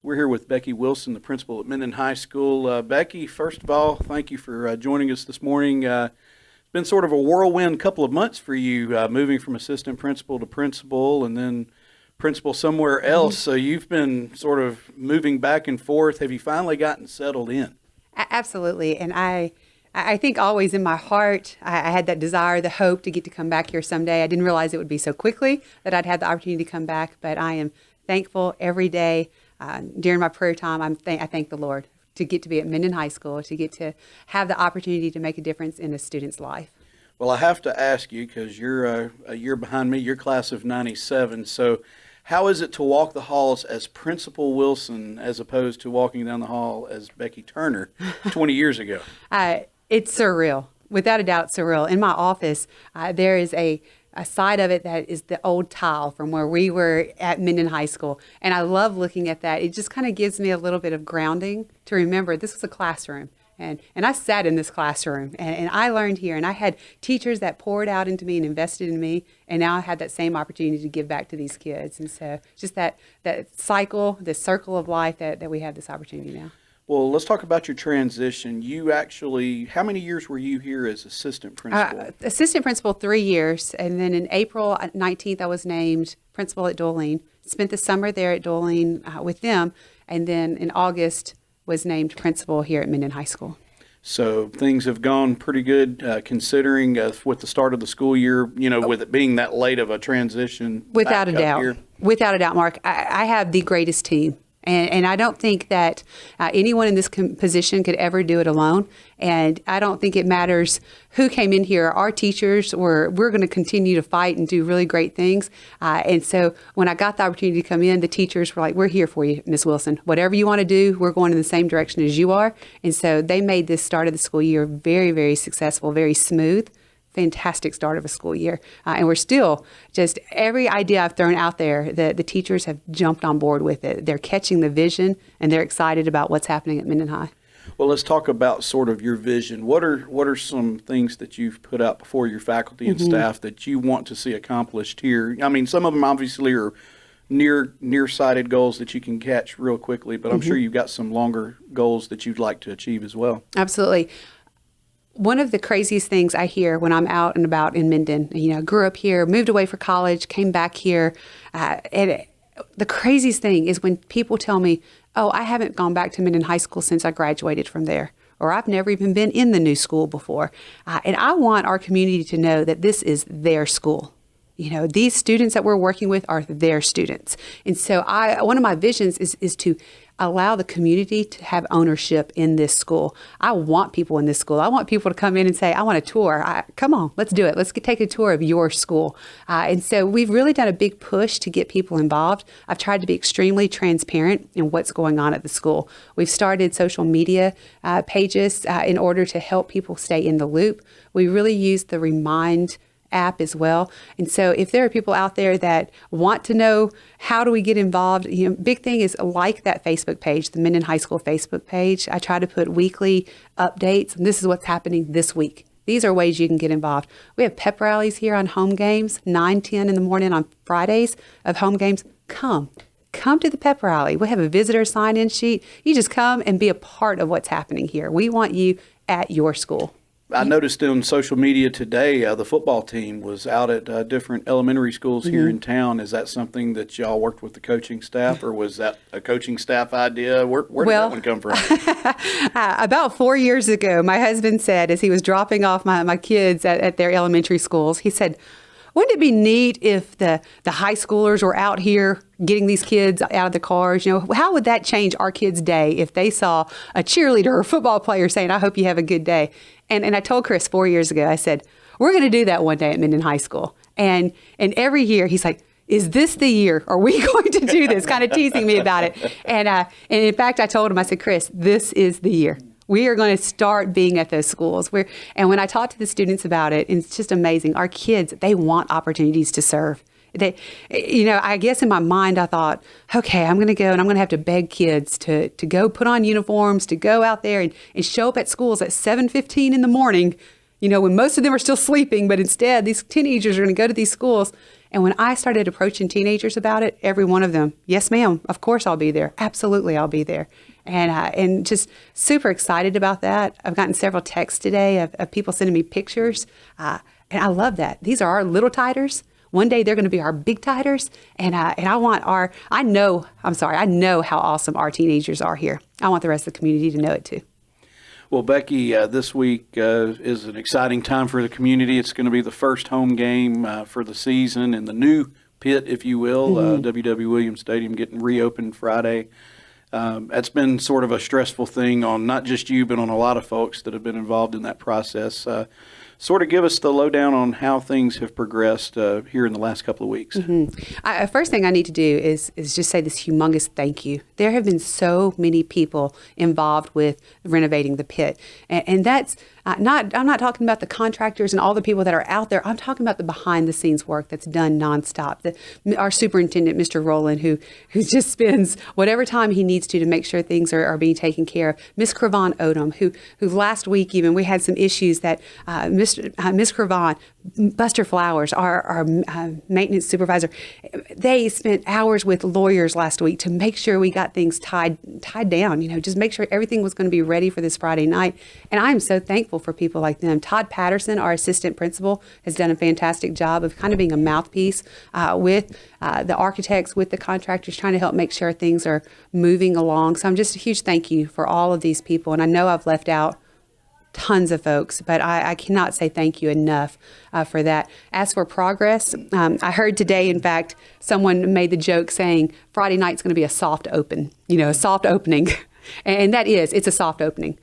We're here with Becky Wilson, the principal at Minden High School. Becky, first of all, thank you for joining us this morning. It's been sort of a whirlwind couple of months for you, moving from assistant principal to principal and then principal somewhere else. So you've been sort of moving back and forth. Have you finally gotten settled in? Absolutely. And I think always in my heart, I had that desire, the hope to get to come back here someday. I didn't realize it would be so quickly that I'd have the opportunity to come back, but I am thankful every day. During my prayer time, I thank the Lord to get to be at Minden High School, to get to have the opportunity to make a difference in a student's life. Well, I have to ask you, because you're a year behind me, you're class of 97. So how is it to walk the halls as Principal Wilson as opposed to walking down the hall as Becky Turner 20 years ago? It's surreal. Without a doubt, surreal. In my office, there is a side of it that is the old tile from where we were at Minden High School. And I love looking at that. It just kind of gives me a little bit of grounding to remember this was a classroom. And I sat in this classroom and I learned here. And I had teachers that poured out into me and invested in me. And now I had that same opportunity to give back to these kids. And so just that cycle, this circle of life that we have this opportunity now. Well, let's talk about your transition. You actually, how many years were you here as assistant principal? Assistant principal 3 years, and then in April 19th, I was named principal at Doylean. Spent the summer there at Doylean with them, and then in August was named principal here at Minden High School. So things have gone pretty good, considering with the start of the school year, you know, with it being that late of a transition. Without a doubt. Without a doubt, Mark. I have the greatest team. And I don't think that anyone in this position could ever do it alone. And I don't think it matters who came in here. Our teachers we're going to continue to fight and do really great things. And so when I got the opportunity to come in, the teachers were like, we're here for you, Miss Wilson. Whatever you want to do, we're going in the same direction as you are. And so they made this start of the school year very, very successful, very smooth. Fantastic start of a school year. And we're still just every idea I've thrown out there, the teachers have jumped on board with it. They're catching the vision and they're excited about what's happening at Minden High. Well, let's talk about sort of your vision. What are some things that you've put out before your faculty and staff that you want to see accomplished here? I mean, some of them obviously are nearsighted goals that you can catch real quickly, but I'm sure you've got some longer goals that you'd like to achieve as well. Absolutely. One of the craziest things I hear when I'm out and about in Minden, grew up here, moved away for college, came back here. And the craziest thing is when people tell me, oh, I haven't gone back to Minden High School since I graduated from there, or I've never even been in the new school before. And I want our community to know that this is their school. These students that we're working with are their students. And so one of my visions is to allow the community to have ownership in this school. I want people in this school. I want people to come in and say, I want a tour. Come on, let's do it. Let's take a tour of your school. And so we've really done a big push to get people involved. I've tried to be extremely transparent in what's going on at the school. We've started social media pages in order to help people stay in the loop. We really use the Remind app as well. And so if there are people out there that want to know how do we get involved, big thing is like that Facebook page, the Minden High School Facebook page. I try to put weekly updates, and this is what's happening this week. These are ways you can get involved. We have pep rallies here on home games, 9-10 in the morning on Fridays of home games. Come to the pep rally. We have a visitor sign-in sheet. You just come and be a part of what's happening here. We want you at your school. I noticed on social media today, the football team was out at different elementary schools here in town. Is that something that y'all worked with the coaching staff, or was that a coaching staff idea? Where did that one come from? About 4 years ago, my husband said, as he was dropping off my kids at their elementary schools, he said, wouldn't it be neat if the high schoolers were out here getting these kids out of the cars? How would that change our kids' day if they saw a cheerleader or a football player saying, I hope you have a good day? And I told Chris 4 years ago, I said, we're going to do that one day at Minden High School. And every year he's like, is this the year? Are we going to do this? Kind of teasing me about it. And in fact, I told him, I said, Chris, this is the year. We are going to start being at those schools. And when I talk to the students about it, it's just amazing. Our kids, they want opportunities to serve. I guess in my mind, I thought, okay, I'm going to go and I'm going to have to beg kids to go put on uniforms, to go out there and show up at schools at 7:15 in the morning, when most of them are still sleeping. But instead, these teenagers are going to go to these schools And when I started approaching teenagers about it, every one of them, yes, ma'am, of course I'll be there. Absolutely, I'll be there. And just super excited about that. I've gotten several texts today of people sending me pictures. And I love that. These are our little Tiders. One day they're going to be our big Tiders. And I know how awesome our teenagers are here. I want the rest of the community to know it too. Well, Becky, this week is an exciting time for the community. It's going to be the first home game for the season in the new pit, if you will, W.W. Williams Stadium getting reopened Friday. That's been sort of a stressful thing on not just you, but on a lot of folks that have been involved in that process. Sort of give us the lowdown on how things have progressed here in the last couple of weeks. First thing I need to do is just say this humongous thank you. There have been so many people involved with renovating the pit. And that's I'm not talking about the contractors and all the people that are out there. I'm talking about the behind the scenes work that's done nonstop. Our superintendent, Mr. Rowland, who just spends whatever time he needs to make sure things are being taken care of. Miss Cravan Odom, who last week even we had some issues that Miss Cravan, Buster Flowers, our maintenance supervisor, they spent hours with lawyers last week to make sure we got things tied down, just make sure everything was going to be ready for this Friday night. And I am so thankful for people like them. Todd Patterson, our assistant principal, has done a fantastic job of kind of being a mouthpiece with the architects, with the contractors, trying to help make sure things are moving along. So I'm just a huge thank you for all of these people. And I know I've left out tons of folks, but I cannot say thank you enough for that. As for progress, I heard today, in fact, someone made the joke saying Friday night's going to be a soft open, a soft opening. And it's a soft opening.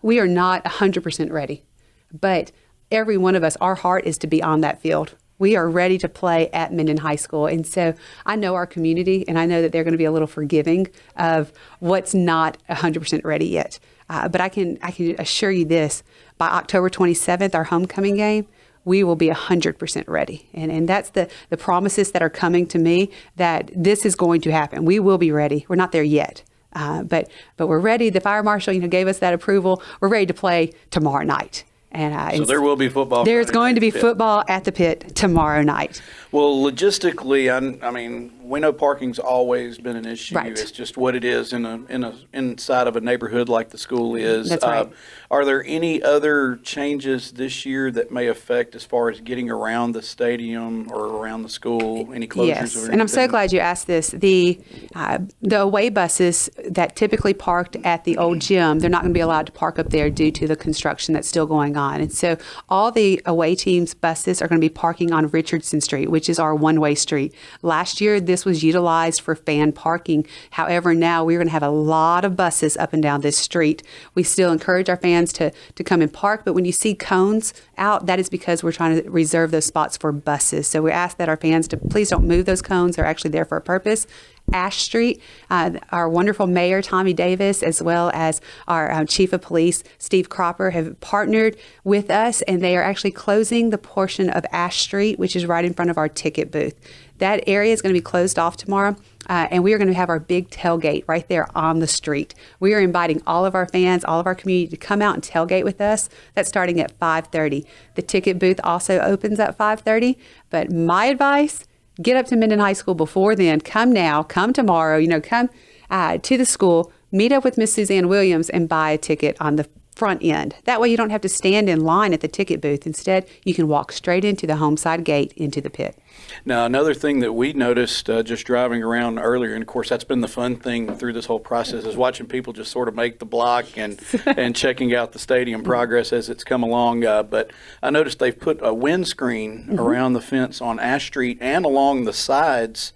We are not 100% ready, but every one of us, our heart is to be on that field. We are ready to play at Minden High School. And so I know our community, and I know that they're going to be a little forgiving of what's not 100% ready yet. But I can assure you this, by October 27th, our homecoming game, we will be 100% ready. And that's the promises that are coming to me, that this is going to happen. We will be ready. We're not there yet. But we're ready. The fire marshal, gave us that approval. We're ready to play tomorrow night. So there will be football. There's going to be football at the pit tomorrow night. Well, logistically, I mean, we know parking's always been an issue. Right. It's just what it is inside of a neighborhood like the school is. That's right. Are there any other changes this year that may affect as far as getting around the stadium or around the school? Any closures? Yes, or anything? and I'm so glad you asked this. The away buses that typically parked at the old gym, they're not going to be allowed to park up there due to the construction that's still going on. And so all the away teams' buses are going to be parking on Richardson Street, which is our one-way street. Last year, this was utilized for fan parking. However, now we're going to have a lot of buses up and down this street. We still encourage our fans to come and park, but when you see cones out, that is because we're trying to reserve those spots for buses. So we ask that our fans to please don't move those cones. They're actually there for a purpose. Ash Street, our wonderful mayor, Tommy Davis, as well as our chief of police, Steve Cropper, have partnered with us, and they are actually closing the portion of Ash Street, which is right in front of our ticket booth. That area is going to be closed off tomorrow, and we are going to have our big tailgate right there on the street. We are inviting all of our fans, all of our community to come out and tailgate with us. That's starting at 5:30. The ticket booth also opens at 5:30, but my advice, get up to Minden High School before then. Come now, come tomorrow, come to the school, meet up with Miss Suzanne Williams and buy a ticket on the front end. That way you don't have to stand in line at the ticket booth. Instead, you can walk straight into the home side gate into the pit. Now, another thing that we noticed just driving around earlier, and of course that's been the fun thing through this whole process, is watching people just sort of make the block and checking out the stadium progress as it's come along. But I noticed they've put a windscreen around the fence on Ash Street and along the sides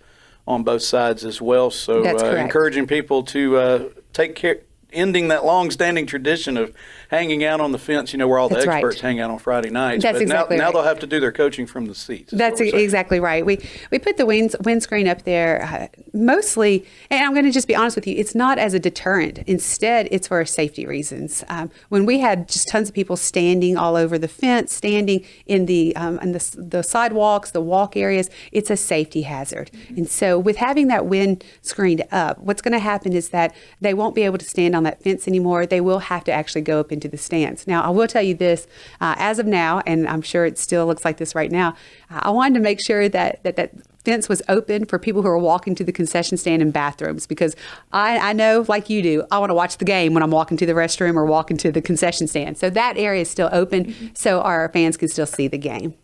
on both sides as well. So encouraging people to take care, ending that long-standing tradition of hanging out on the fence, where all the experts hang out on Friday nights. That's exactly now right. they'll have to do their coaching from the seats. That's exactly right. We put the windscreen up there mostly, and I'm going to just be honest with you, it's not as a deterrent. Instead, it's for safety reasons. When we had just tons of people standing all over the fence, standing in the sidewalks, the walk areas, it's a safety hazard. And so with having that windscreen up, what's going to happen is that they won't be able to stand on that fence anymore. They will have to actually go up into the stands. Now, I will tell you this, as of now, and I'm sure it still looks like this right now, I wanted to make sure that fence was open for people who are walking to the concession stand and bathrooms, because I know, like you do, I want to watch the game when I'm walking to the restroom or walking to the concession stand. So that area is still open so our fans can still see the game.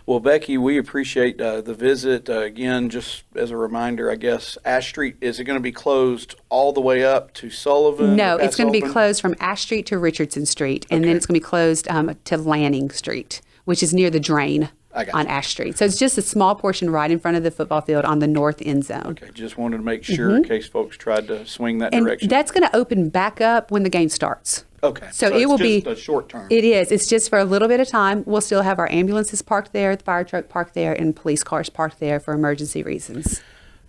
Well, Becky, we appreciate the visit. Again, just as a reminder, I guess, Ash Street, is it going to be closed all the way up to Sullivan? No, or it's going to be Sullivan? closed from Ash Street to Richardson Street, and Okay. then it's going to be closed to Lanning Street, which is near the drain I got on you. Ash Street. So it's just a small portion right in front of the football field on the north end zone. Okay, just wanted to make sure in case folks tried to swing that And direction. that's going to open back up when the game starts. Okay, So it it's will just be a short term. It is. It's just for a little bit of time. We'll still have our ambulances parked there, the fire truck parked there, and police cars parked there for emergency reasons.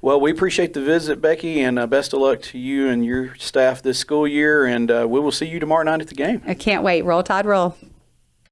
Well, we appreciate the visit, Becky, and best of luck to you and your staff this school year. And we will see you tomorrow night at the game. I can't wait. Roll Tide, roll.